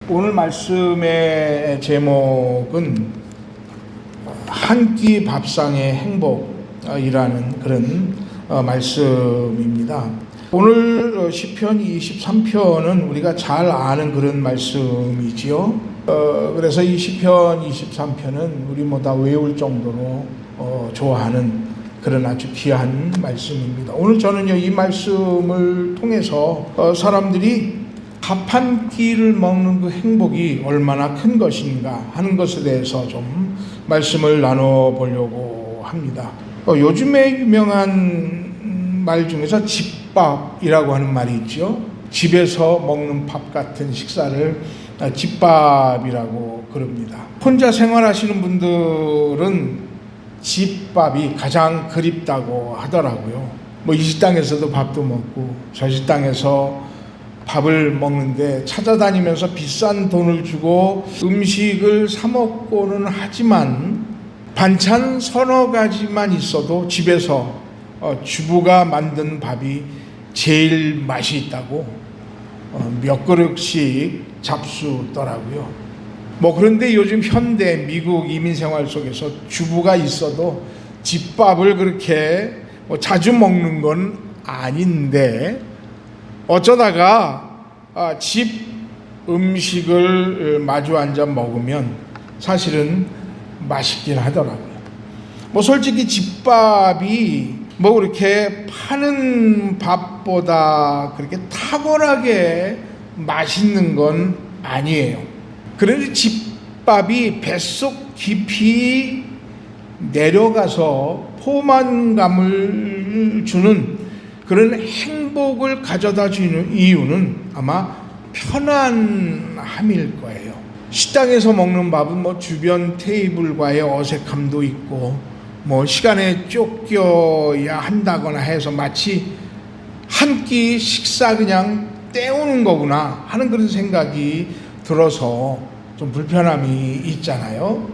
오늘 말씀의 제목은 한 끼 밥상의 행복이라는 그런 말씀입니다. 오늘 시편 23편은 우리가 잘 아는 그런 말씀이지요. 그래서 이 시편 23편은 우리 뭐 다 외울 정도로 좋아하는 그런 아주 귀한 말씀입니다. 오늘 저는요, 이 말씀을 통해서 사람들이 밥 한 끼를 먹는 그 행복이 얼마나 큰 것인가 하는 것에 대해서 좀 말씀을 나눠보려고 합니다. 요즘에 유명한 말 중에서 집밥이라고 하는 말이 있죠. 집에서 먹는 밥 같은 식사를 집밥이라고 그럽니다. 혼자 생활하시는 분들은 집밥이 가장 그립다고 하더라고요. 뭐 이 식당에서도 밥도 먹고 저 식당에서 밥을 먹는데 찾아다니면서 비싼 돈을 주고 음식을 사 먹고는 하지만 반찬 서너 가지만 있어도 집에서 주부가 만든 밥이 제일 맛이 있다고 몇 그릇씩 잡수더라고요. 뭐 그런데 요즘 현대 미국 이민 생활 속에서 주부가 있어도 집밥을 그렇게 자주 먹는 건 아닌데 어쩌다가 집 음식을 마주 앉아 먹으면 사실은 맛있긴 하더라고요. 뭐 솔직히 집밥이 뭐 그렇게 파는 밥보다 그렇게 탁월하게 맛있는 건 아니에요. 그런데 집밥이 뱃속 깊이 내려가서 포만감을 주는 그런 행복을 가져다 주는 이유는 아마 편안함일 거예요. 식당에서 먹는 밥은 뭐 주변 테이블과의 어색함도 있고 뭐 시간에 쫓겨야 한다거나 해서 마치 한 끼 식사 그냥 때우는 거구나 하는 그런 생각이 들어서 좀 불편함이 있잖아요.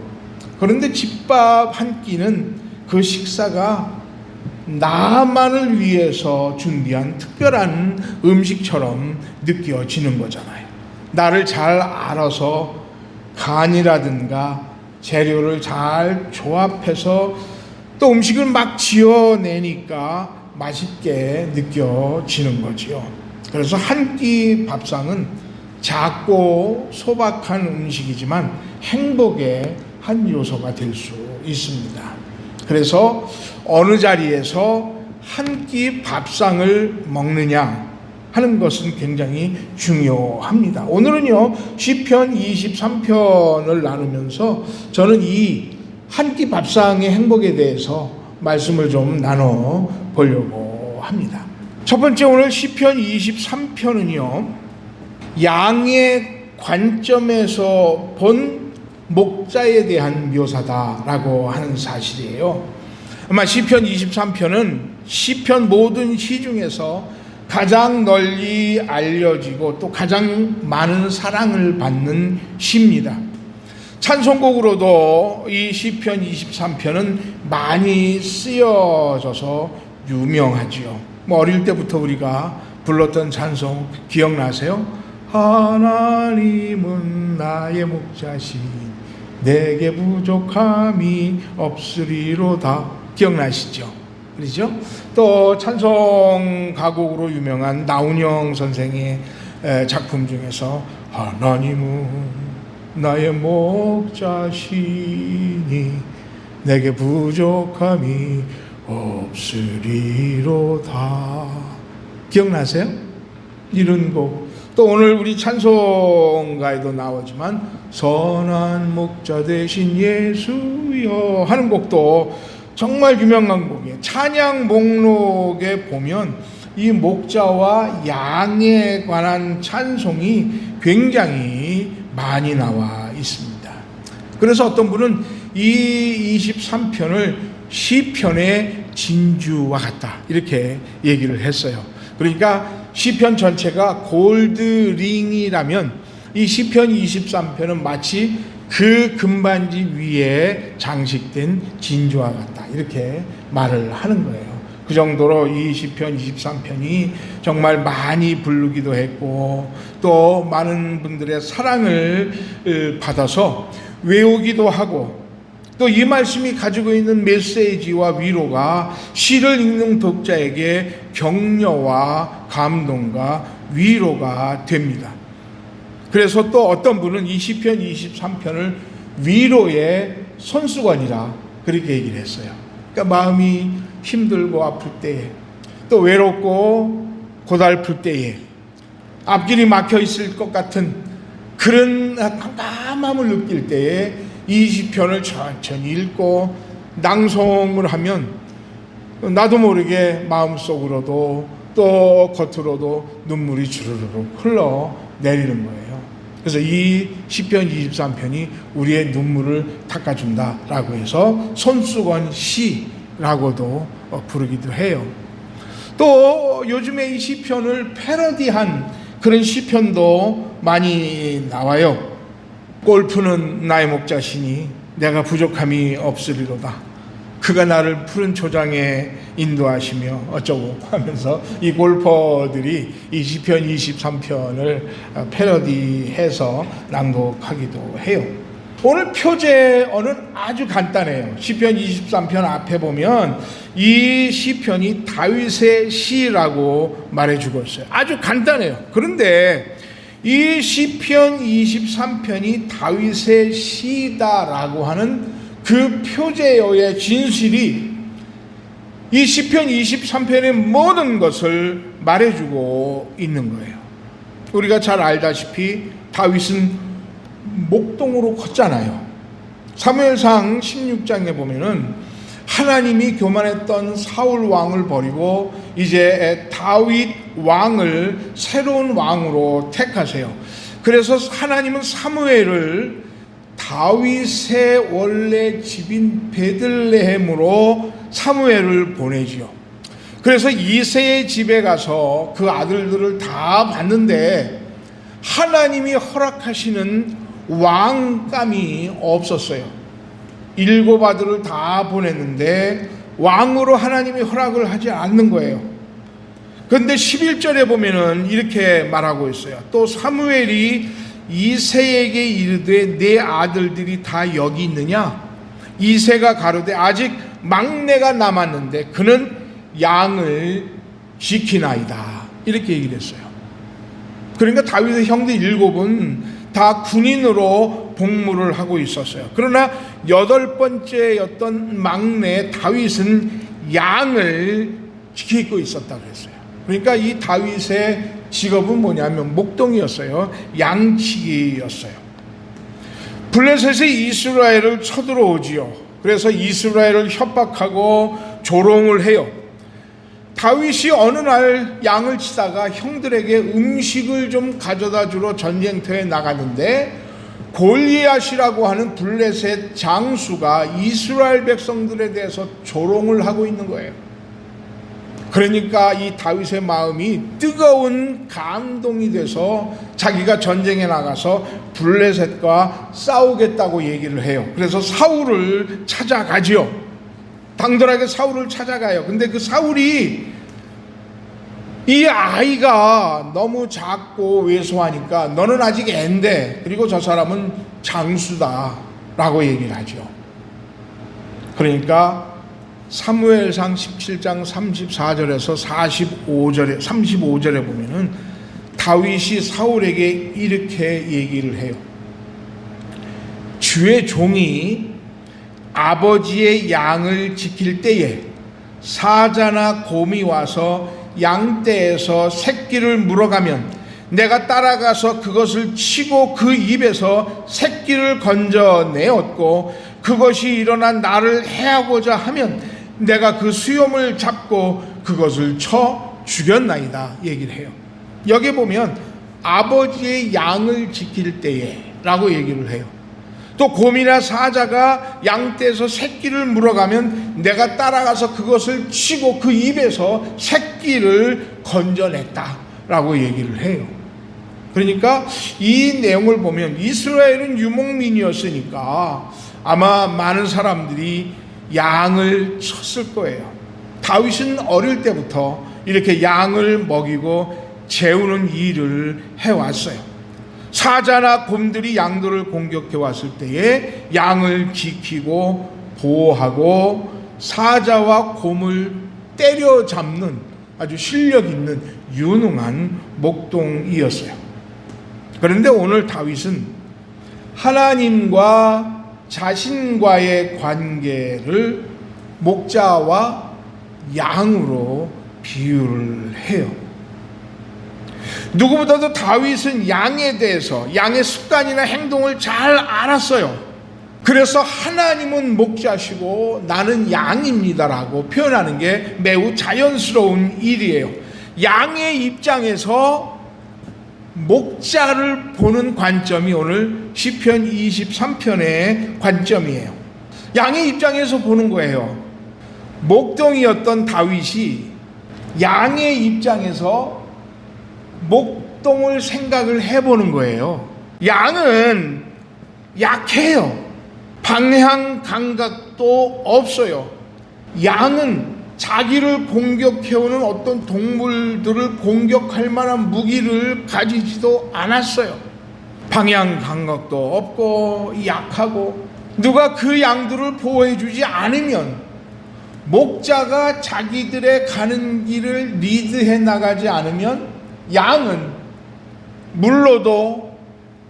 그런데 집밥 한 끼는 그 식사가 나만을 위해서 준비한 특별한 음식처럼 느껴지는 거잖아요. 나를 잘 알아서 간이라든가 재료를 잘 조합해서 또 음식을 막 지어내니까 맛있게 느껴지는 거지요. 그래서 한 끼 밥상은 작고 소박한 음식이지만 행복의 한 요소가 될 수 있습니다. 그래서 어느 자리에서 한 끼 밥상을 먹느냐 하는 것은 굉장히 중요합니다. 오늘은요, 시편 23편을 나누면서 저는 이 한 끼 밥상의 행복에 대해서 말씀을 좀 나눠보려고 합니다. 첫 번째, 오늘 시편 23편은요, 양의 관점에서 본 목자에 대한 묘사다라고 하는 사실이에요. 아마 시편 23편은 시편 모든 시 중에서 가장 널리 알려지고 또 가장 많은 사랑을 받는 시입니다. 찬송곡으로도 이 시편 23편은 많이 쓰여져서 유명하지요. 뭐 어릴 때부터 우리가 불렀던 찬송 기억나세요? 하나님은 나의 목자시 내게 부족함이 없으리로다. 기억나시죠? 그렇죠? 또 찬송 가곡으로 유명한 나훈영 선생의 작품 중에서 하나님은 나의 목자시니 내게 부족함이 없으리로다. 기억나세요? 이런 곡. 또 오늘 우리 찬송가에도 나오지만 선한 목자 되신 예수여 하는 곡도 정말 유명한 곡이에요. 찬양 목록에 보면 이 목자와 양에 관한 찬송이 굉장히 많이 나와 있습니다. 그래서 어떤 분은 이 23편을 시편의 진주와 같다 이렇게 얘기를 했어요. 그러니까 시편 전체가 골드링이라면 이 시편 23편은 마치 그 금반지 위에 장식된 진주와 같다 이렇게 말을 하는 거예요. 그 정도로 이 시편 23편이 정말 많이 부르기도 했고 또 많은 분들의 사랑을 받아서 외우기도 하고 또 이 말씀이 가지고 있는 메시지와 위로가 시를 읽는 독자에게 격려와 감동과 위로가 됩니다. 그래서 또 어떤 분은 이 시편 23편을 위로의 손수건이라 그렇게 얘기를 했어요. 그러니까 마음이 힘들고 아플 때에 또 외롭고 고달플 때에 앞길이 막혀 있을 것 같은 그런 깜깜함을 느낄 때에 이 시편을 천천히 읽고 낭송을 하면 나도 모르게 마음속으로도 또 겉으로도 눈물이 주르륵 흘러내리는 거예요. 그래서 이 시편 23편이 우리의 눈물을 닦아준다라고 해서 손수건 시라고도 부르기도 해요. 또 요즘에 이 시편을 패러디한 그런 시편도 많이 나와요. 골프는 나의 목자시니 내가 부족함이 없으리로다. 그가 나를 푸른 초장에 인도하시며 어쩌고 하면서 이 골퍼들이 이 시편 23편을 패러디해서 낭독하기도 해요. 오늘 표제어는 아주 간단해요. 시편 23편 앞에 보면 이 시편이 다윗의 시라고 말해주고 있어요. 아주 간단해요. 그런데 이 시편 23편이 다윗의 시다라고 하는 그 표제어의 진실이 이 시편 23편의 모든 것을 말해주고 있는 거예요. 우리가 잘 알다시피 다윗은 목동으로 컸잖아요. 사무엘상 16장에 보면은 하나님이 교만했던 사울 왕을 버리고 이제 다윗 왕을 새로운 왕으로 택하세요. 그래서 하나님은 사무엘을 다윗의 원래 집인 베들레헴으로 사무엘을 보내지요. 그래서 이새의 집에 가서 그 아들들을 다 봤는데 하나님이 허락하시는 왕감이 없었어요. 7 아들을 다 보냈는데 왕으로 하나님이 허락을 하지 않는 거예요. 그런데 11절에 보면은 이렇게 말하고 있어요. 또 사무엘이 이새에게 이르되 내 아들들이 다 여기 있느냐? 이새가 가로되 아직 막내가 남았는데 그는 양을 지키나이다. 이렇게 얘기를 했어요. 그러니까 다윗의 형들 7은 다 군인으로 복무를 하고 있었어요. 그러나 8번째였던 막내 다윗은 양을 지키고 있었다고 했어요. 그러니까 이 다윗의 직업은 뭐냐면 목동이었어요. 양치기였어요. 블레셋이 이스라엘을 쳐들어오지요. 그래서 이스라엘을 협박하고 조롱을 해요. 다윗이 어느 날 양을 치다가 형들에게 음식을 좀 가져다 주러 전쟁터에 나갔는데 골리앗이라고 하는 블레셋 장수가 이스라엘 백성들에 대해서 조롱을 하고 있는 거예요. 그러니까 이 다윗의 마음이 뜨거운 감동이 돼서 자기가 전쟁에 나가서 블레셋과 싸우겠다고 얘기를 해요. 그래서 사울을 찾아가지요. 당돌하게 사울을 찾아가요. 근데 그 사울이 이 아이가 너무 작고 왜소하니까 너는 아직 앤데 그리고 저 사람은 장수다 라고 얘기를 하죠. 그러니까 사무엘상 17장 34절에서 35절에 보면은 다윗이 사울에게 이렇게 얘기를 해요. 주의 종이 아버지의 양을 지킬 때에 사자나 곰이 와서 양떼에서 새끼를 물어가면 내가 따라가서 그것을 치고 그 입에서 새끼를 건져내었고 그것이 일어나 나를 해하고자 하면 내가 그 수염을 잡고 그것을 쳐 죽였나이다 얘기를 해요. 여기 보면 아버지의 양을 지킬 때에 라고 얘기를 해요. 또 곰이나 사자가 양떼에서 새끼를 물어가면 내가 따라가서 그것을 치고 그 입에서 새끼를 건져냈다라고 얘기를 해요. 그러니까 이 내용을 보면 이스라엘은 유목민이었으니까 아마 많은 사람들이 양을 쳤을 거예요. 다윗은 어릴 때부터 이렇게 양을 먹이고 재우는 일을 해왔어요. 사자나 곰들이 양들을 공격해 왔을 때에 양을 지키고 보호하고 사자와 곰을 때려잡는 아주 실력 있는 유능한 목동이었어요. 그런데 오늘 다윗은 하나님과 자신과의 관계를 목자와 양으로 비유를 해요. 누구보다도 다윗은 양에 대해서, 양의 습관이나 행동을 잘 알았어요. 그래서 하나님은 목자시고 나는 양입니다라고 표현하는 게 매우 자연스러운 일이에요. 양의 입장에서 목자를 보는 관점이 오늘 시편 23편의 관점이에요. 양의 입장에서 보는 거예요. 목동이었던 다윗이 양의 입장에서 목동을 생각을 해보는 거예요. 양은 약해요. 방향 감각도 없어요. 양은 자기를 공격해오는 어떤 동물들을 공격할 만한 무기를 가지지도 않았어요. 방향 감각도 없고 약하고, 누가 그 양들을 보호해주지 않으면 목자가 자기들의 가는 길을 리드해 나가지 않으면 양은 물로도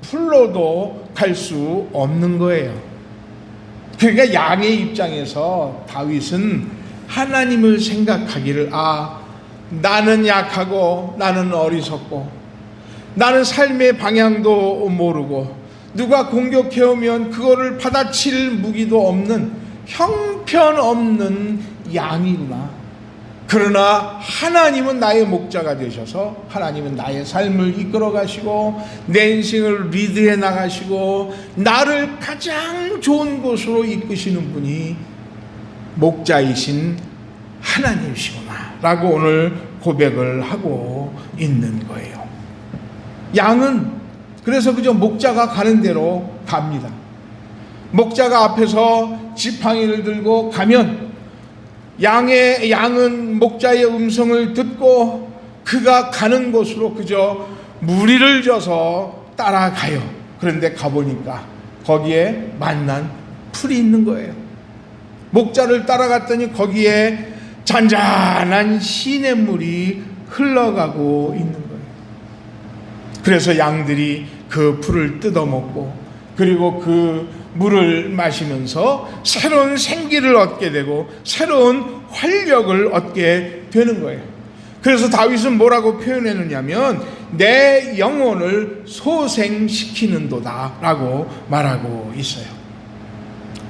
풀로도 갈 수 없는 거예요. 그러니까 양의 입장에서 다윗은 하나님을 생각하기를, 나는 약하고 나는 어리석고 나는 삶의 방향도 모르고 누가 공격해오면 그거를 받아칠 무기도 없는 형편없는 양이구나. 그러나 하나님은 나의 목자가 되셔서 하나님은 나의 삶을 이끌어 가시고 내 인생을 리드해 나가시고 나를 가장 좋은 곳으로 이끄시는 분이 목자이신 하나님이시구나 라고 오늘 고백을 하고 있는 거예요. 양은 그래서 그저 목자가 가는 대로 갑니다. 목자가 앞에서 지팡이를 들고 가면 양은 목자의 음성을 듣고 그가 가는 곳으로 그저 무리를 져서 따라가요. 그런데 가보니까 거기에 만난 풀이 있는 거예요. 목자를 따라갔더니 거기에 잔잔한 시냇물이 흘러가고 있는 거예요. 그래서 양들이 그 풀을 뜯어먹고 그리고 그 물을 마시면서 새로운 생기를 얻게 되고 새로운 활력을 얻게 되는 거예요. 그래서 다윗은 뭐라고 표현했느냐면 내 영혼을 소생시키는도다 라고 말하고 있어요.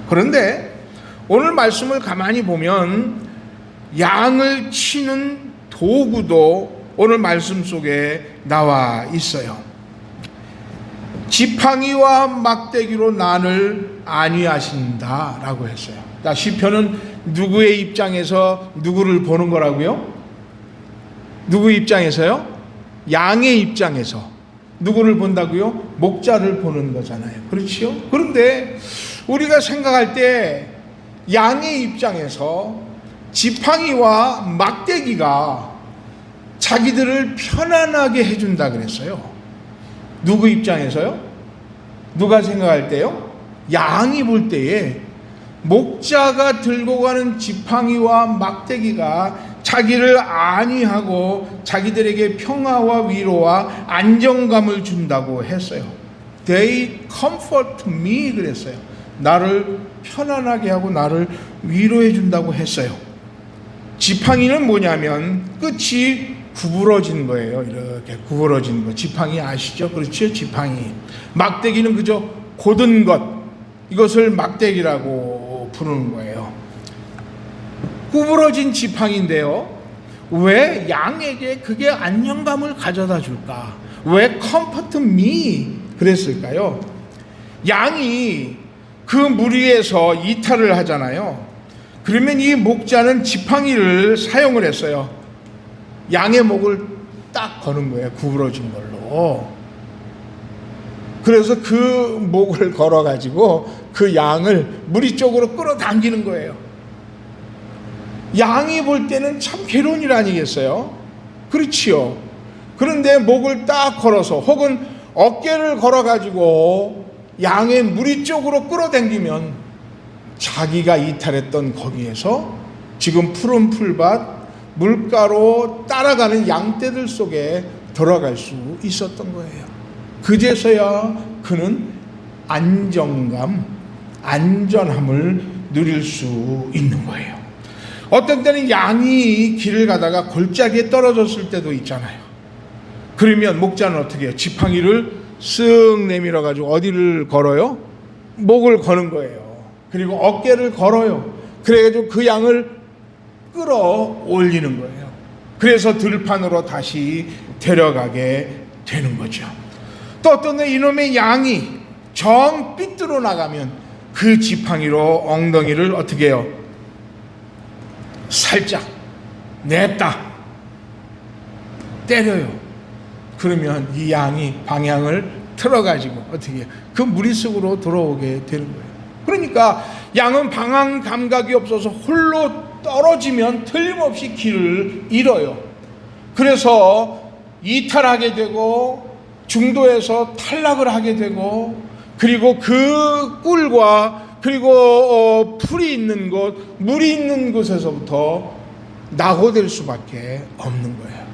그런데 오늘 말씀을 가만히 보면 양을 치는 도구도 오늘 말씀 속에 나와 있어요. 지팡이와 막대기로 난을 안위하신다 라고 했어요. 자, 시편은 누구의 입장에서 누구를 보는 거라고요? 누구 입장에서요? 양의 입장에서 누구를 본다고요? 목자를 보는 거잖아요. 그렇지요? 그런데 우리가 생각할 때 양의 입장에서 지팡이와 막대기가 자기들을 편안하게 해준다 그랬어요. 누구 입장에서요? 누가 생각할 때요? 양이 볼 때에 목자가 들고 가는 지팡이와 막대기가 자기를 안위하고 자기들에게 평화와 위로와 안정감을 준다고 했어요. They comfort me 그랬어요. 나를 편안하게 하고 나를 위로해 준다고 했어요. 지팡이는 뭐냐면 끝이 구부러진 거예요. 이렇게 구부러진 거. 지팡이 아시죠? 그렇죠? 지팡이. 막대기는 그저 곧은 것. 이것을 막대기라고 부르는 거예요. 구부러진 지팡이인데요. 왜 양에게 그게 안정감을 가져다 줄까? 왜 comfort me 그랬을까요? 양이 그 무리에서 이탈을 하잖아요. 그러면 이 목자는 지팡이를 사용을 했어요. 양의 목을 딱 거는 거예요. 구부러진 걸로. 그래서 그 목을 걸어가지고 그 양을 무리 쪽으로 끌어당기는 거예요. 양이 볼 때는 참 괴로운 일 아니겠어요? 그렇지요. 그런데 목을 딱 걸어서 혹은 어깨를 걸어가지고 양의 무리 쪽으로 끌어당기면 자기가 이탈했던 거기에서 지금 푸른 풀밭 물가로 따라가는 양떼들 속에 들어갈 수 있었던 거예요. 그제서야 그는 안정감, 안전함을 누릴 수 있는 거예요. 어떤 때는 양이 길을 가다가 골짜기에 떨어졌을 때도 있잖아요. 그러면 목자는 어떻게 해요? 지팡이를 쓱 내밀어 가지고 어디를 걸어요? 목을 거는 거예요. 그리고 어깨를 걸어요. 그래가지고 그 양을 끌어올리는 거예요. 그래서 들판으로 다시 데려가게 되는 거죠. 또 어떤 데 이놈의 양이 정 삐뚤어 나가면 그 지팡이로 엉덩이를 어떻게 해요? 살짝 냈다 때려요. 그러면 이 양이 방향을 틀어가지고 어떻게 해요? 그 무리 속으로 들어오게 되는 거예요. 그러니까 양은 방향 감각이 없어서 홀로 떨어지면 틀림없이 길을 잃어요. 그래서 이탈하게 되고 중도에서 탈락을 하게 되고, 그리고 그 꿀과 그리고 풀이 있는 곳, 물이 있는 곳에서부터 낙오될 수밖에 없는 거예요.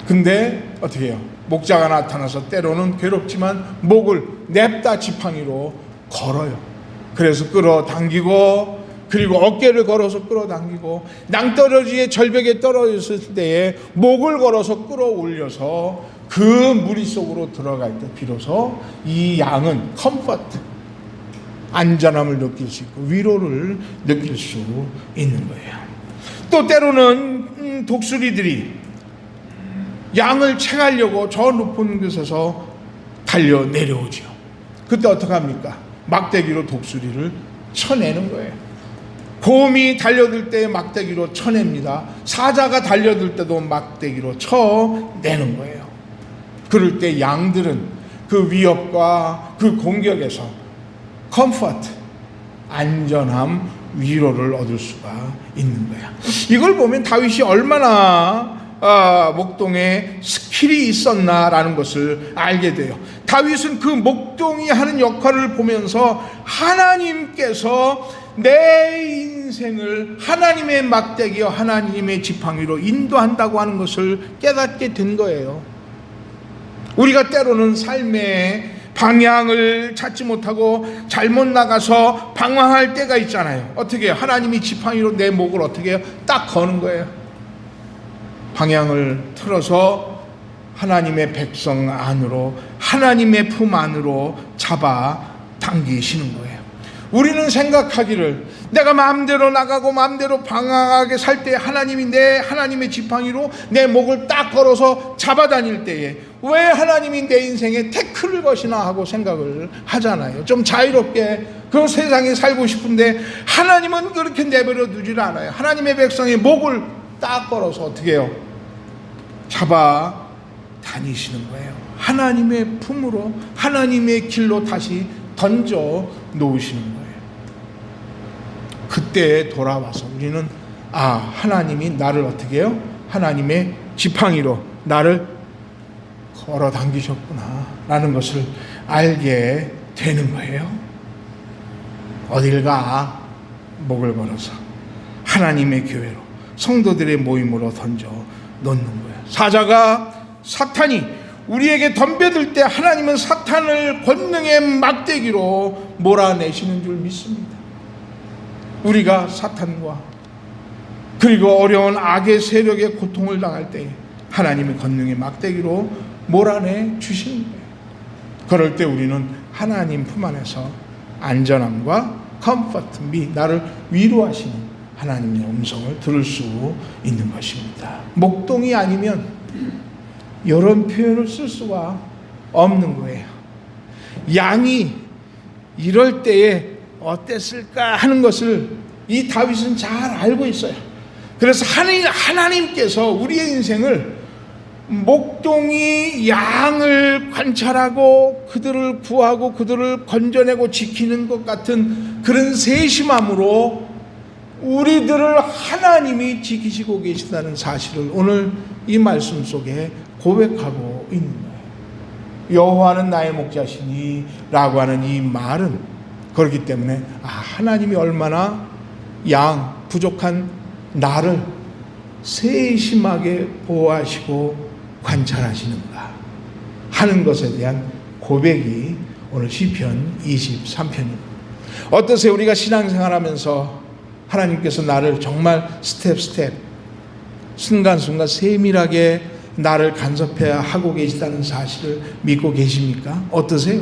근데 어떻게 해요? 목자가 나타나서 때로는 괴롭지만 목을 냅다 지팡이로 걸어요. 그래서 끌어당기고, 그리고 어깨를 걸어서 끌어당기고, 낭떠러지의 절벽에 떨어졌을 때에 목을 걸어서 끌어올려서 그 무리 속으로 들어갈 때 비로소 이 양은 컴포트, 안전함을 느낄 수 있고 위로를 느낄 수 있는 거예요. 또 때로는 독수리들이 양을 채가려고 저 높은 곳에서 달려 내려오죠. 그때 어떻게 합니까? 막대기로 독수리를 쳐내는 거예요. 곰이 달려들 때 막대기로 쳐냅니다. 사자가 달려들 때도 막대기로 쳐내는 거예요. 그럴 때 양들은 그 위협과 그 공격에서 컴포트, 안전함, 위로를 얻을 수가 있는 거야. 이걸 보면 다윗이 얼마나 목동에 스킬이 있었나라는 것을 알게 돼요. 다윗은 그 목동이 하는 역할을 보면서 하나님께서 내 인생을 하나님의 막대기와 하나님의 지팡이로 인도한다고 하는 것을 깨닫게 된 거예요. 우리가 때로는 삶의 방향을 찾지 못하고 잘못 나가서 방황할 때가 있잖아요. 어떻게 해요? 하나님이 지팡이로 내 목을 어떻게 해요? 딱 거는 거예요. 방향을 틀어서 하나님의 백성 안으로, 하나님의 품 안으로 잡아 당기시는 거예요. 우리는 생각하기를 내가 마음대로 나가고 마음대로 방황하게 살 때 하나님이 내 하나님의 지팡이로 내 목을 딱 걸어서 잡아다닐 때에 왜 하나님이 내 인생에 태클을 것이나 하고 생각을 하잖아요. 좀 자유롭게 그 세상에 살고 싶은데 하나님은 그렇게 내버려 두질 않아요. 하나님의 백성의 목을 딱 걸어서 어떻게 해요? 잡아 다니시는 거예요. 하나님의 품으로, 하나님의 길로 다시 던져 놓으시는 거예요. 그때 돌아와서 우리는 하나님이 나를 어떻게 해요? 하나님의 지팡이로 나를 걸어 당기셨구나 라는 것을 알게 되는 거예요. 어딜 가? 목을 걸어서 하나님의 교회로, 성도들의 모임으로 던져 놓는 거예요. 사탄이 우리에게 덤벼들 때 하나님은 사탄을 권능의 막대기로 몰아내시는 줄 믿습니다. 우리가 사탄과 그리고 어려운 악의 세력의 고통을 당할 때 하나님의 권능의 막대기로 몰아내 주시는 거예요. 그럴 때 우리는 하나님 품 안에서 안전함과 컴포트, 나를 위로하시는 하나님의 음성을 들을 수 있는 것입니다. 목동이 아니면 이런 표현을 쓸 수가 없는 거예요. 양이 이럴 때에 어땠을까 하는 것을 이 다윗은 잘 알고 있어요. 그래서 하나님께서 우리의 인생을 목동이 양을 관찰하고 그들을 구하고 그들을 건져내고 지키는 것 같은 그런 세심함으로 우리들을 하나님이 지키시고 계신다는 사실을 오늘 이 말씀 속에 고백하고 있는 거예요. 여호와는 나의 목자시니 라고 하는 이 말은 그렇기 때문에 하나님이 얼마나 부족한 나를 세심하게 보호하시고 관찰하시는가 하는 것에 대한 고백이 오늘 시편 23편입니다. 어떠세요? 우리가 신앙생활하면서 하나님께서 나를 정말 스텝 순간순간 세밀하게 나를 간섭해야 하고 계시다는 사실을 믿고 계십니까? 어떠세요?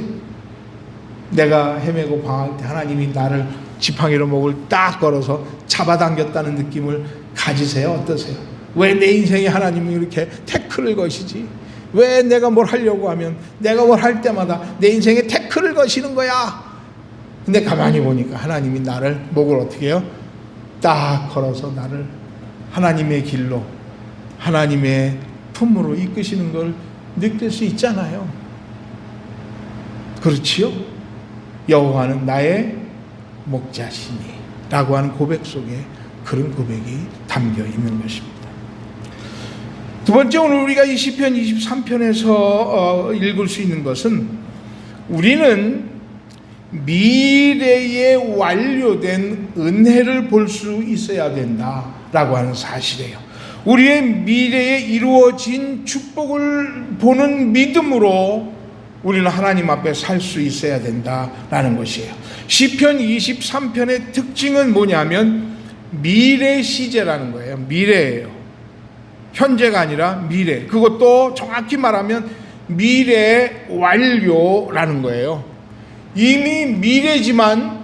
내가 헤매고 방황할 때 하나님이 나를 지팡이로 목을 딱 걸어서 잡아당겼다는 느낌을 가지세요? 어떠세요? 왜 내 인생에 하나님이 이렇게 태클을 거시지? 왜 내가 뭘 하려고 하면 내가 뭘 할 때마다 내 인생에 태클을 거시는 거야? 근데 가만히 보니까 하나님이 나를 목을 어떻게 해요? 딱 걸어서 나를 하나님의 길로 하나님의 품으로 이끄시는 걸 느낄 수 있잖아요. 그렇지요? 여호와는 나의 목자시니 라고 하는 고백 속에 그런 고백이 담겨 있는 것입니다. 두 번째, 오늘 우리가 이 시편 23편에서 읽을 수 있는 것은 우리는 미래에 완료된 은혜를 볼 수 있어야 된다라고 하는 사실이에요. 우리의 미래에 이루어진 축복을 보는 믿음으로 우리는 하나님 앞에 살 수 있어야 된다라는 것이에요. 시편 23편의 특징은 뭐냐면 미래 시제라는 거예요. 미래예요. 현재가 아니라 미래. 그것도 정확히 말하면 미래 완료라는 거예요. 이미 미래지만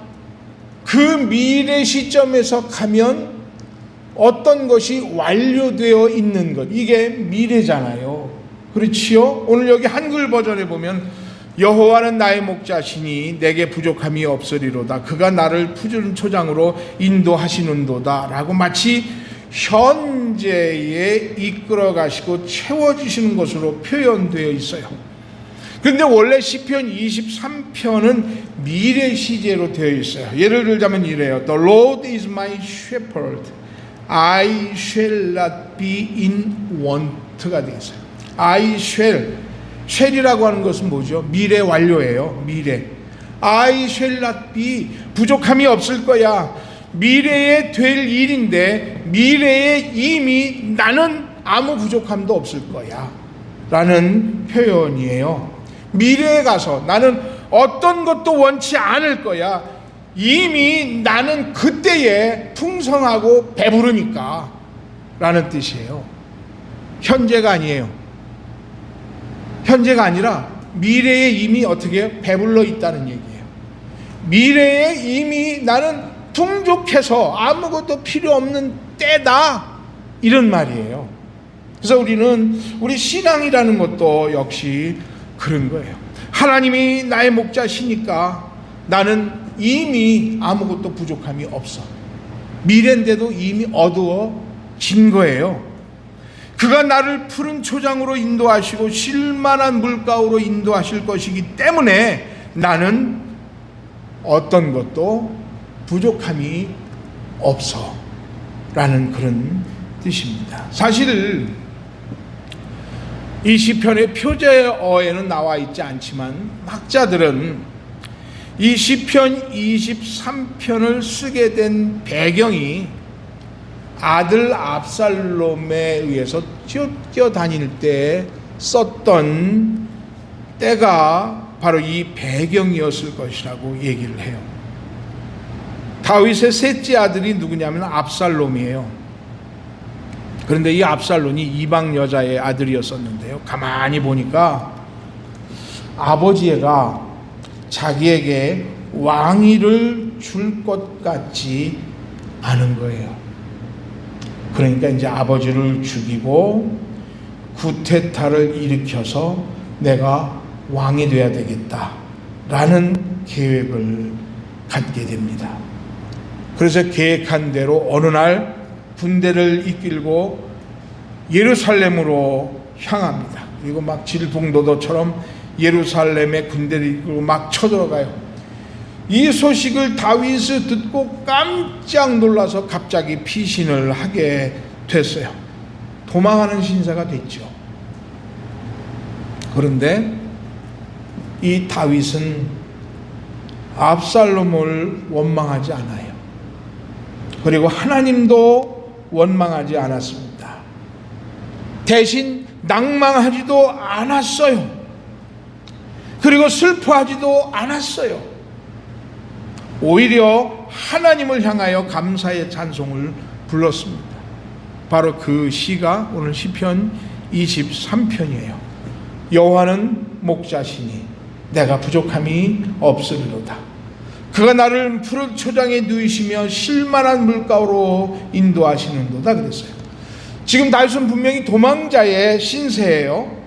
그 미래 시점에서 가면 어떤 것이 완료되어 있는 것, 이게 미래잖아요. 그렇지요? 오늘 여기 한글 버전에 보면 여호와는 나의 목자시니 내게 부족함이 없으리로다. 그가 나를 푸른 초장으로 인도하시는도다 라고 마치 현재에 이끌어 가시고 채워주시는 것으로 표현되어 있어요. 그런데 원래 시편 23편은 미래 시제로 되어 있어요. 예를 들자면 이래요. The Lord is my shepherd. I shall not be in want가 되어 있어요. I shall이라고 하는 것은 뭐죠? 미래 완료예요. 미래. I shall not be. 부족함이 없을 거야. 미래에 될 일인데 미래에 이미 나는 아무 부족함도 없을 거야 라는 표현이에요. 미래에 가서 나는 어떤 것도 원치 않을 거야. 이미 나는 그때에 풍성하고 배부르니까 라는 뜻이에요. 현재가 아니에요. 현재가 아니라 미래에 이미 어떻게 배불러 있다는 얘기예요. 미래에 이미 나는 풍족해서 아무것도 필요 없는 때다 이런 말이에요. 그래서 우리 신앙이라는 것도 역시 그런 거예요. 하나님이 나의 목자시니까 나는 이미 아무것도 부족함이 없어. 미래인데도 이미 어두워진 거예요. 그가 나를 푸른 초장으로 인도하시고 쉴만한 물가로 인도하실 것이기 때문에 나는 어떤 것도 부족함이 없어 라는 그런 뜻입니다. 사실 이 시편의 표제어에는 나와 있지 않지만 학자들은 이 시편 23편을 쓰게 된 배경이 아들 압살롬에 의해서 쫓겨다닐 때 썼던 때가 바로 이 배경이었을 것이라고 얘기를 해요. 다윗의 셋째 아들이 누구냐면 압살롬이에요. 그런데 이 압살롬이 이방 여자의 아들이었었는데요. 가만히 보니까 아버지가 자기에게 왕위를 줄 것 같지 않은 거예요. 그러니까 이제 아버지를 죽이고 구테타를 일으켜서 내가 왕이 돼야 되겠다라는 계획을 갖게 됩니다. 그래서 계획한 대로 어느 날 군대를 이끌고 예루살렘으로 향합니다. 그리고 막 질풍노도처럼 예루살렘의 군대를 이끌고 막 쳐들어가요. 이 소식을 다윗이 듣고 깜짝 놀라서 갑자기 피신을 하게 됐어요. 도망하는 신세가 됐죠. 그런데 이 다윗은 압살롬을 원망하지 않아요. 그리고 하나님도 원망하지 않았습니다. 대신 낭망하지도 않았어요. 그리고 슬퍼하지도 않았어요. 오히려 하나님을 향하여 감사의 찬송을 불렀습니다. 바로 그 시가 오늘 시편 23편이에요. 여호와는 목자시니 내가 부족함이 없으리로다. 그가 나를 푸른 초장에 누이시며 쉴만한 물가로 인도하시는도다 그랬어요. 지금 다윗은 분명히 도망자의 신세예요.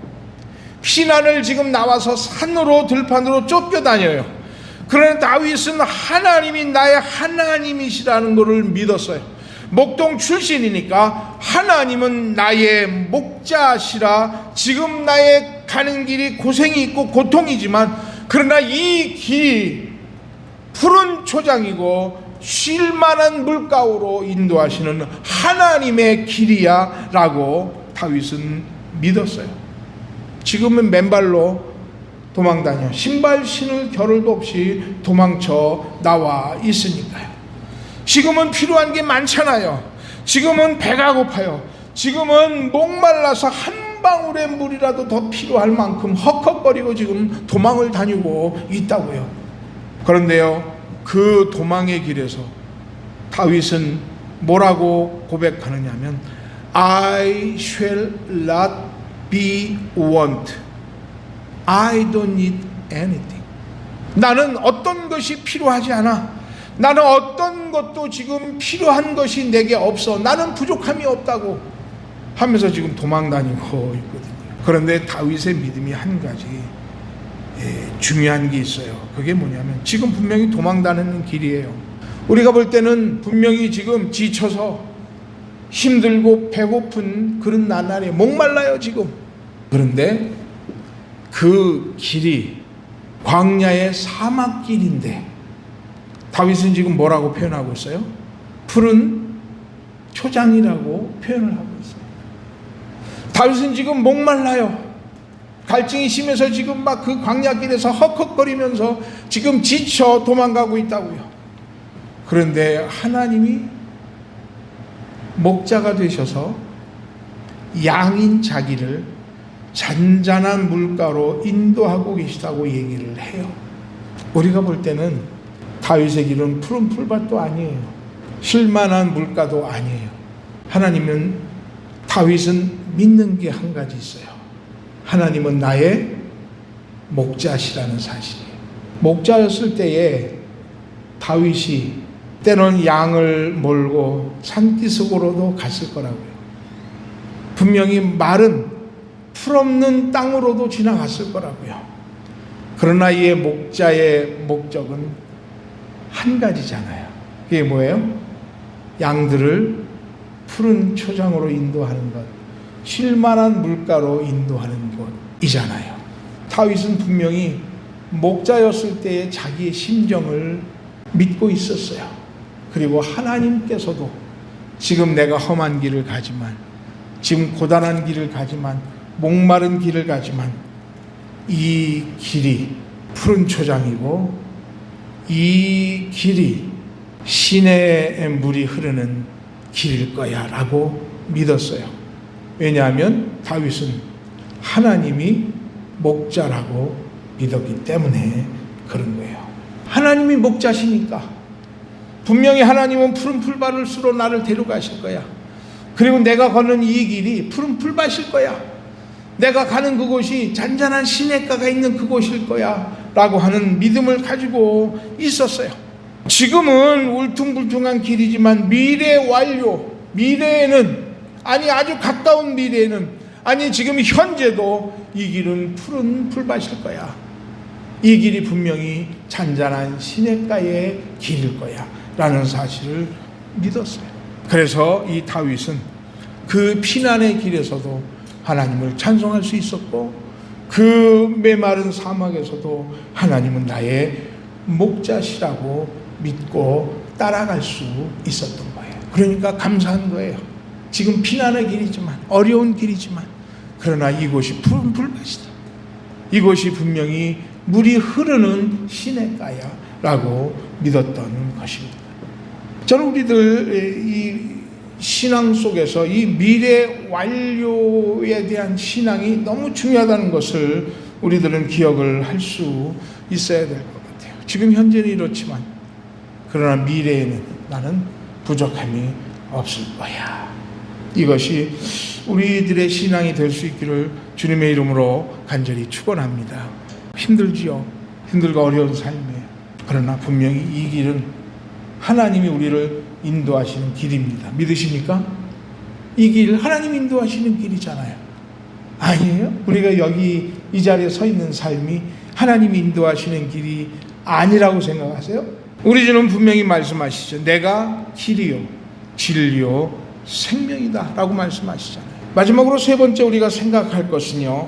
피난을 지금 나와서 산으로 들판으로 쫓겨다녀요. 그러나 다윗은 하나님이 나의 하나님이시라는 것을 믿었어요. 목동 출신이니까 하나님은 나의 목자시라. 지금 나의 가는 길이 고생이 있고 고통이지만 그러나 이 길이 푸른 초장이고 쉴만한 물가로 인도하시는 하나님의 길이야 라고 다윗은 믿었어요. 지금은 맨발로 도망다녀 신발 신을 겨를도 없이 도망쳐 나와 있으니까요. 지금은 필요한 게 많잖아요. 지금은 배가 고파요. 지금은 목말라서 한 방울의 물이라도 더 필요할 만큼 헉헉거리고 지금 도망을 다니고 있다고요. 그런데요, 그 도망의 길에서 다윗은 뭐라고 고백하느냐면 I shall not be want. I don't need anything. 나는 어떤 것이 필요하지 않아. 나는 어떤 것도 지금 필요한 것이 내게 없어. 나는 부족함이 없다고 하면서 지금 도망 다니고 있거든요. 그런데 다윗의 믿음이 한 가지 중요한 게 있어요. 그게 뭐냐면 지금 분명히 도망 다니는 길이에요. 우리가 볼 때는 분명히 지금 지쳐서 힘들고 배고픈 그런 나날에 목말라요 지금. 그런데 그 길이 광야의 사막길인데 다윗은 지금 뭐라고 표현하고 있어요? 푸른 초장이라고 표현을 하고 있어요. 다윗은 지금 목말라요. 갈증이 심해서 지금 막 그 광야길에서 헉헉거리면서 지금 지쳐 도망가고 있다고요. 그런데 하나님이 목자가 되셔서 양인 자기를 잔잔한 물가로 인도하고 계시다고 얘기를 해요. 우리가 볼 때는 다윗의 길은 푸른 풀밭도 아니에요. 쉴만한 물가도 아니에요. 하나님은 다윗은 믿는 게 한 가지 있어요. 하나님은 나의 목자시라는 사실이에요. 목자였을 때에 다윗이 때론 양을 몰고 산기슭으로도 갔을 거라고요. 분명히 마른 풀없는 땅으로도 지나갔을 거라고요. 그러나 이의 목자의 목적은 한 가지잖아요. 그게 뭐예요? 양들을 푸른 초장으로 인도하는 것, 쉴만한 물가로 인도하는 것이잖아요. 다윗은 분명히 목자였을 때의 자기의 심정을 믿고 있었어요. 그리고 하나님께서도 지금 내가 험한 길을 가지만, 지금 고단한 길을 가지만, 목마른 길을 가지만 이 길이 푸른 초장이고 이 길이 시내의 물이 흐르는 길일 거야 라고 믿었어요. 왜냐하면 다윗은 하나님이 목자라고 믿었기 때문에 그런 거예요. 하나님이 목자시니까 분명히 하나님은 푸른 풀밭으로 나를 데려가실 거야. 그리고 내가 걷는 이 길이 푸른 풀밭일 거야. 내가 가는 그곳이 잔잔한 시냇가가 있는 그곳일 거야 라고 하는 믿음을 가지고 있었어요. 지금은 울퉁불퉁한 길이지만 미래 완료, 미래에는, 아니 아주 가까운 미래에는, 아니 지금 현재도 이 길은 푸른 풀밭일 거야. 이 길이 분명히 잔잔한 시냇가의 길일 거야 라는 사실을 믿었어요. 그래서 이 다윗은 그 피난의 길에서도 하나님을 찬송할 수 있었고 그 메마른 사막에서도 하나님은 나의 목자시라고 믿고 따라갈 수 있었던 거예요. 그러니까 감사한 거예요. 지금 피난의 길이지만, 어려운 길이지만, 그러나 이곳이 푸른 풀밭이다. 이곳이 분명히 물이 흐르는 시냇가야라고 믿었던 것입니다. 저는 우리들 이 신앙 속에서 이 미래 완료에 대한 신앙이 너무 중요하다는 것을 우리들은 기억을 할 수 있어야 될 것 같아요. 지금 현재는 이렇지만 그러나 미래에는 나는 부족함이 없을 거야. 이것이 우리들의 신앙이 될 수 있기를 주님의 이름으로 간절히 축원합니다. 힘들지요. 힘들고 어려운 삶이에요. 그러나 분명히 이 길은 하나님이 우리를 인도하시는 길입니다. 믿으십니까? 이 길 하나님 인도하시는 길이잖아요. 아니에요? 우리가 여기 이 자리에 서 있는 삶이 하나님이 인도하시는 길이 아니라고 생각하세요? 우리 주는 분명히 말씀하시죠. 내가 길이요 진리요 생명이다 라고 말씀하시잖아요. 마지막으로 세 번째 우리가 생각할 것은요,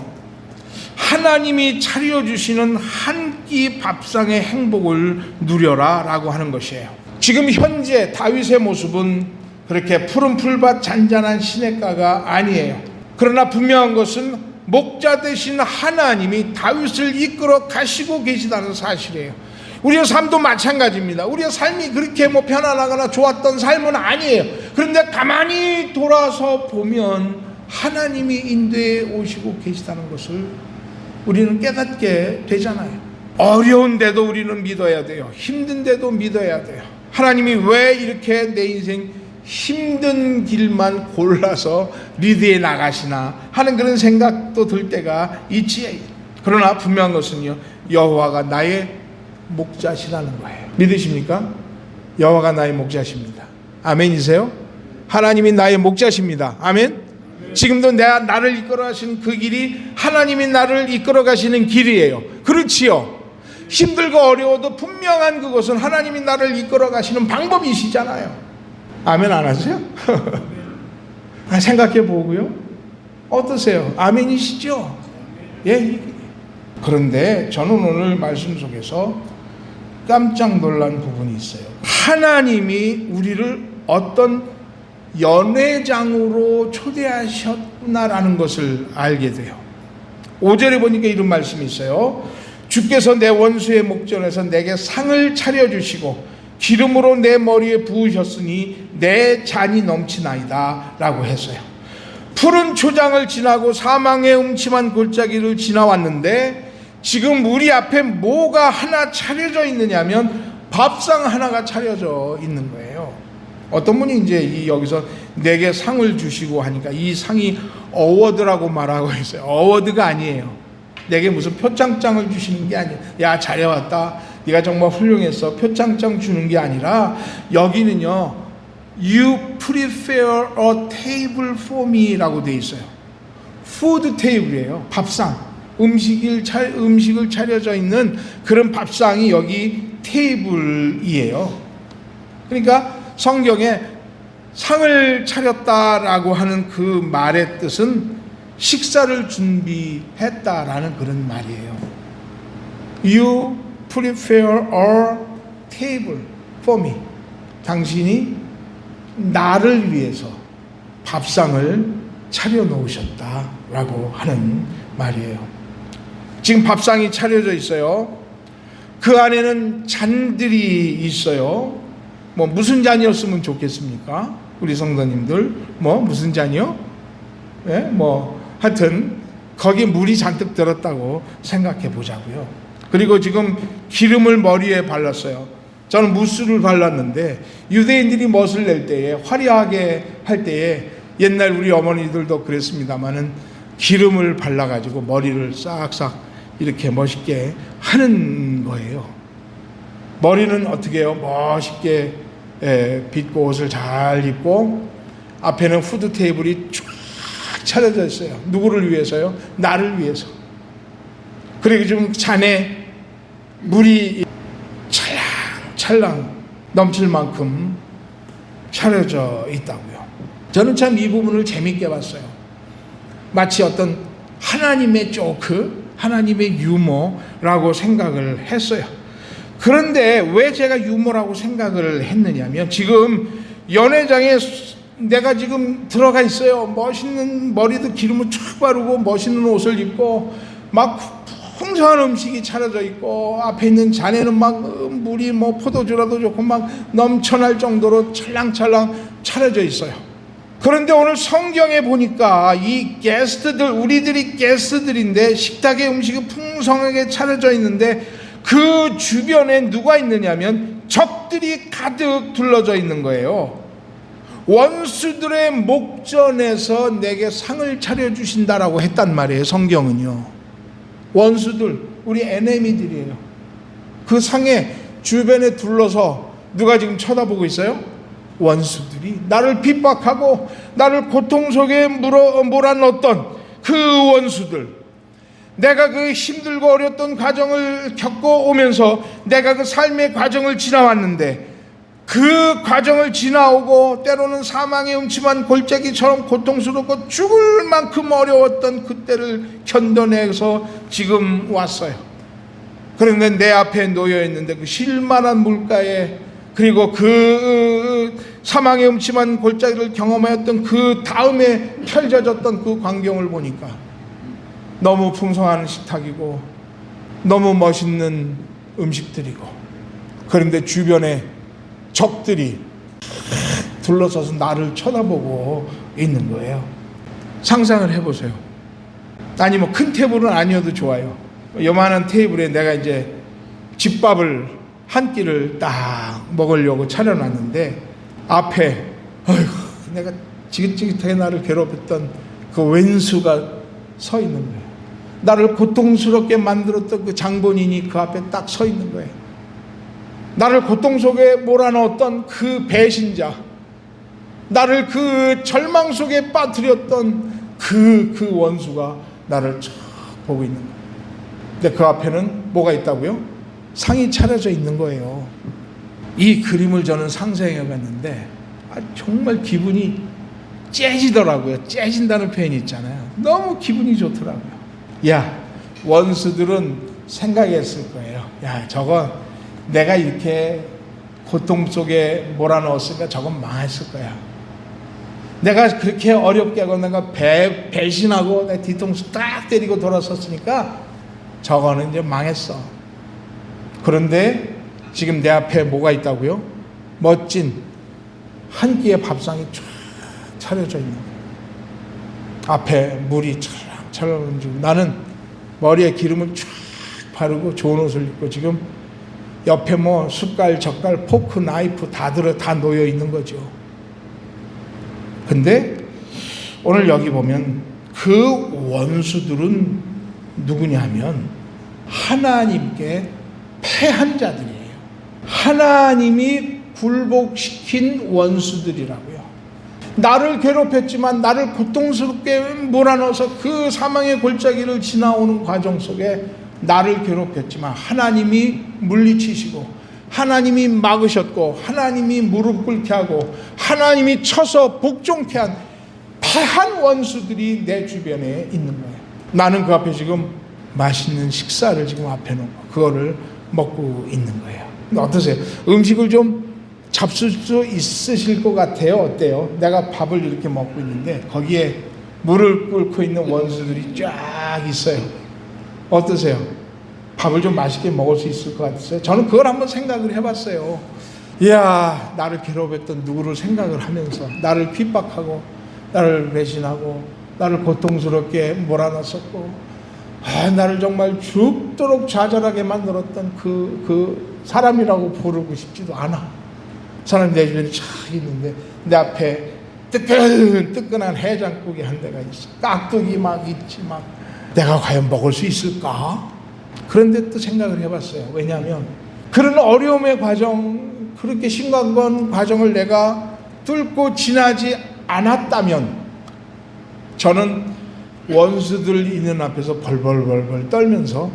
하나님이 차려주시는 한 끼 밥상의 행복을 누려라 라고 하는 것이에요. 지금 현재 다윗의 모습은 그렇게 푸른 풀밭 잔잔한 시냇가가 아니에요. 그러나 분명한 것은 목자 되신 하나님이 다윗을 이끌어 가시고 계시다는 사실이에요. 우리의 삶도 마찬가지입니다. 우리의 삶이 그렇게 편안하거나 좋았던 삶은 아니에요. 그런데 가만히 돌아서 보면 하나님이 인도해 오시고 계시다는 것을 우리는 깨닫게 되잖아요. 어려운데도 우리는 믿어야 돼요. 힘든데도 믿어야 돼요. 하나님이 왜 이렇게 내 인생 힘든 길만 골라서 리드해 나가시나 하는 그런 생각도 들 때가 있지. 그러나 분명한 것은요, 여호와가 나의 목자시라는 거예요. 믿으십니까? 여호와가 나의 목자십니다. 아멘이세요? 하나님이 나의 목자십니다. 아멘? 지금도 나를 이끌어 가시는 그 길이 하나님이 나를 이끌어 가시는 길이에요. 그렇지요? 힘들고 어려워도 분명한 그것은 하나님이 나를 이끌어 가시는 방법이시잖아요. 아멘 안 하세요? 생각해 보고요. 어떠세요? 아멘이시죠? 예. 그런데 저는 오늘 말씀 속에서 깜짝 놀란 부분이 있어요. 하나님이 우리를 어떤 연회장으로 초대하셨구나라는 것을 알게 돼요. 5절에 보니까 이런 말씀이 있어요. 주께서 내 원수의 목전에서 내게 상을 차려주시고 기름으로 내 머리에 부으셨으니 내 잔이 넘치나이다 라고 했어요. 푸른 초장을 지나고 사망의 음침한 골짜기를 지나왔는데 지금 우리 앞에 뭐가 하나 차려져 있느냐면 밥상 하나가 차려져 있는 거예요. 어떤 분이 이제 여기서 내게 상을 주시고 하니까 이 상이 어워드라고 말하고 있어요. 어워드가 아니에요. 내게 무슨 표창장을 주시는 게 아니에요. 야, 잘해왔다, 네가 정말 훌륭했어, 표창장 주는 게 아니라 여기는요, You prepare a table for me 라고 돼 있어요. 푸드 테이블이에요. 밥상, 음식을 차려져 있는 그런 밥상이 여기 테이블이에요. 그러니까 성경에 상을 차렸다라고 하는 그 말의 뜻은 식사를 준비했다라는 그런 말이에요. You prepare a table for me. 당신이 나를 위해서 밥상을 차려놓으셨다라고 하는 말이에요. 지금 밥상이 차려져 있어요. 그 안에는 잔들이 있어요. 무슨 잔이었으면 좋겠습니까? 우리 성도님들 무슨 잔이요? 예? 하여튼 거기에 물이 잔뜩 들었다고 생각해 보자고요. 그리고 지금 기름을 머리에 발랐어요. 저는 무스를 발랐는데 유대인들이 멋을 낼 때에, 화려하게 할 때에, 옛날 우리 어머니들도 그랬습니다마는 기름을 발라가지고 머리를 싹싹 이렇게 멋있게 하는 거예요. 머리는 어떻게 해요? 멋있게 빗고 옷을 잘 입고 앞에는 푸드 테이블이 쫙 차려져 있어요. 누구를 위해서요? 나를 위해서. 그리고 지금 잔에 물이 찰랑찰랑 넘칠 만큼 차려져 있다고요. 저는 참 이 부분을 재밌게 봤어요. 마치 어떤 하나님의 조크, 하나님의 유머라고 생각을 했어요. 그런데 왜 제가 유머라고 생각을 했느냐면, 지금 연회장에 내가 지금 들어가 있어요. 멋있는 머리도 기름을 쫙 바르고 멋있는 옷을 입고 막 풍성한 음식이 차려져 있고, 앞에 있는 잔에는 막 물이 뭐 포도주라도 좋고 막 넘쳐날 정도로 찰랑찰랑 차려져 있어요. 그런데 오늘 성경에 보니까 이 게스트들, 우리들이 게스트들인데 식탁에 음식이 풍성하게 차려져 있는데 그 주변에 누가 있느냐면 적들이 가득 둘러져 있는 거예요. 원수들의 목전에서 내게 상을 차려주신다라고 했단 말이에요, 성경은요. 원수들, 우리 에네미들이에요. 그 상에 주변에 둘러서 누가 지금 쳐다보고 있어요? 원수들이 나를 핍박하고 나를 고통 속에 몰아넣었던 그 원수들, 내가 그 힘들고 어려웠던 과정을 겪고 오면서 내가 그 삶의 과정을 지나왔는데, 그 과정을 지나오고 때로는 사망의 음침한 골짜기처럼 고통스럽고 죽을 만큼 어려웠던 그때를 견뎌내서 지금 왔어요. 그런데 내 앞에 놓여 있는데 그 실만한 물가에, 그리고 그 사망의 음침한 골짜기를 경험하였던 그 다음에 펼쳐졌던 그 광경을 보니까 너무 풍성한 식탁이고 너무 멋있는 음식들이고, 그런데 주변에 적들이 둘러서서 나를 쳐다보고 있는 거예요. 상상을 해보세요. 아니 뭐 큰 테이블은 아니어도 좋아요. 요만한 테이블에 내가 이제 집밥을 한 끼를 딱 먹으려고 차려놨는데 앞에 내가 지긋지긋하게 나를 괴롭혔던 그 왼수가 서 있는 거예요. 나를 고통스럽게 만들었던 그 장본인이 그 앞에 딱 서 있는 거예요. 나를 고통 속에 몰아넣었던 그 배신자, 나를 그 절망 속에 빠뜨렸던 그 원수가 나를 쫙 보고 있는 거예요. 근데 그 앞에는 뭐가 있다고요? 상이 차려져 있는 거예요. 이 그림을 저는 상상해 봤는데 정말 기분이 째지더라고요. 째진다는 표현이 있잖아요. 너무 기분이 좋더라고요. 야, 원수들은 생각했을 거예요. 야, 저거 내가 이렇게 고통 속에 몰아넣었으니까 저건 망했을 거야. 내가 그렇게 어렵게 하고 내가 배신하고 내 뒤통수 딱 때리고 돌아섰으니까 저거는 이제 망했어. 그런데 지금 내 앞에 뭐가 있다고요? 멋진 한 끼의 밥상이 쫙 차려져 있는 거예요. 앞에 물이 찰랑찰랑 주고, 나는 머리에 기름을 쫙 바르고 좋은 옷을 입고 지금 옆에 뭐 숟갈, 젓갈, 포크, 나이프 다 놓여 있는 거죠. 근데 오늘 여기 보면 그 원수들은 누구냐면 하나님께 패한 자들이에요. 하나님이 굴복시킨 원수들이라고요. 나를 괴롭혔지만, 나를 고통스럽게 몰아넣어서 그 사망의 골짜기를 지나오는 과정 속에 나를 괴롭혔지만 하나님이 물리치시고, 하나님이 막으셨고, 하나님이 무릎 꿇게 하고, 하나님이 쳐서 복종케 한 패한 원수들이 내 주변에 있는 거예요. 나는 그 앞에 지금 맛있는 식사를 지금 앞에 놓고 그거를 먹고 있는 거예요. 어떠세요? 음식을 좀 잡술 수 있으실 것 같아요? 어때요? 내가 밥을 이렇게 먹고 있는데 거기에 물을 끓고 있는 원수들이 쫙 있어요. 어떠세요? 밥을 좀 맛있게 먹을 수 있을 것 같으세요? 저는 그걸 한번 생각을 해봤어요. 이야, 나를 괴롭혔던 누구를 생각을 하면서, 나를 핍박하고 나를 배신하고 나를 고통스럽게 몰아넣었고, 나를 정말 죽도록 좌절하게 만들었던 그 사람이라고 부르고 싶지도 않아. 사람이 내 주변에 쫙 있는데 내 앞에 뜨끈뜨끈한 해장국이 한 대가 있어. 깍두기 막 있지 막. 내가 과연 먹을 수 있을까? 그런데 또 생각을 해봤어요. 왜냐하면 그런 어려움의 과정, 그렇게 심각한 과정을 내가 뚫고 지나지 않았다면 저는 원수들 있는 앞에서 벌벌벌벌 떨면서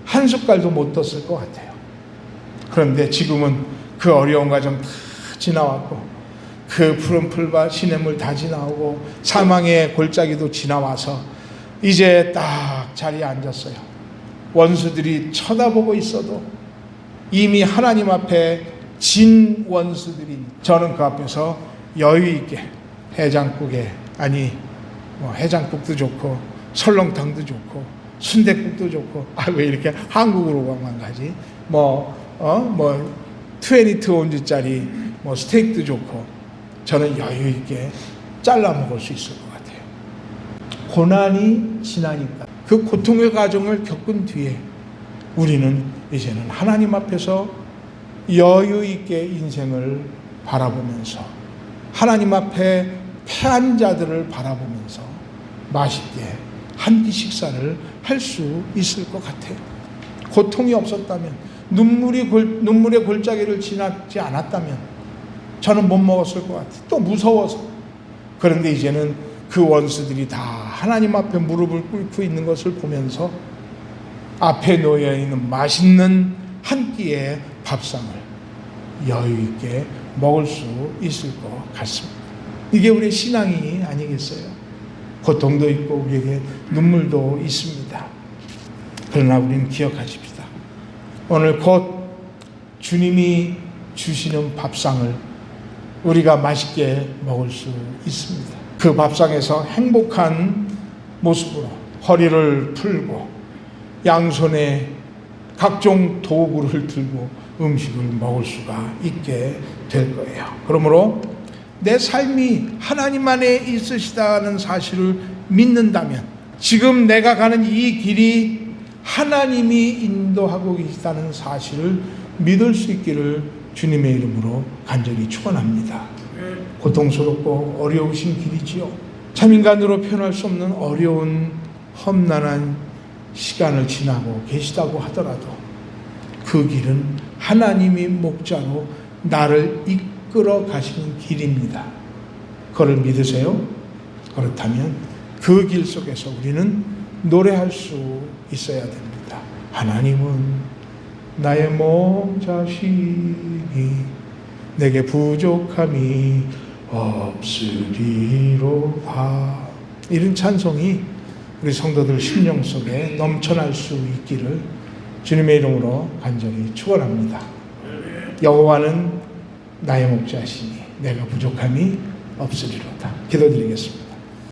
한 숟갈도 못 떴을 것 같아요. 그런데 지금은 그 어려운 과정 다 지나왔고, 그 푸른 풀과 시냇물 다 지나오고, 사망의 골짜기도 지나와서 이제 딱 자리에 앉았어요. 원수들이 쳐다보고 있어도 이미 하나님 앞에 진 원수들이 저는 그 앞에서 여유 있게 해장국에 뭐 해장국도 좋고 설렁탕도 좋고 순댓국도 좋고 왜 이렇게 한국으로만 가지 22온즈짜리 스테이크도 좋고 저는 여유 있게 잘라 먹을 수 있을 것 같아요. 고난이 지나니까 그 고통의 과정을 겪은 뒤에 우리는 이제는 하나님 앞에서 여유 있게 인생을 바라보면서 하나님 앞에 패한 자들을 바라보면서 맛있게 한 끼 식사를 할 수 있을 것 같아요. 고통이 없었다면, 눈물의 골짜기를 지나지 않았다면 저는 못 먹었을 것 같아요. 또 무서워서. 그런데 이제는 그 원수들이 다 하나님 앞에 무릎을 꿇고 있는 것을 보면서 앞에 놓여 있는 맛있는 한 끼의 밥상을 여유 있게 먹을 수 있을 것 같습니다. 이게 우리의 신앙이 아니겠어요? 고통도 있고 우리에게 눈물도 있습니다. 그러나 우리는 기억하십시다. 오늘 곧 주님이 주시는 밥상을 우리가 맛있게 먹을 수 있습니다. 그 밥상에서 행복한 모습으로 허리를 풀고 양손에 각종 도구를 들고 음식을 먹을 수가 있게 될 거예요. 그러므로 내 삶이 하나님 안에 있으시다는 사실을 믿는다면, 지금 내가 가는 이 길이 하나님이 인도하고 계시다는 사실을 믿을 수 있기를 주님의 이름으로 간절히 축원합니다. 고통스럽고 어려우신 길이지요. 참 인간으로 표현할 수 없는 어려운 험난한 시간을 지나고 계시다고 하더라도 그 길은 하나님이 목자로 나를 이끌어 가시는 길입니다. 그걸 믿으세요? 그렇다면 그 길 속에서 우리는 노래할 수 있어야 됩니다. 하나님은 나의 목자시니 내게 부족함이 없으리로다. 이런 찬송이 우리 성도들 심령 속에 넘쳐날 수 있기를 주님의 이름으로 간절히 축원합니다. 여호와는 나의 목자시니 내가 부족함이 없으리로다. 기도드리겠습니다.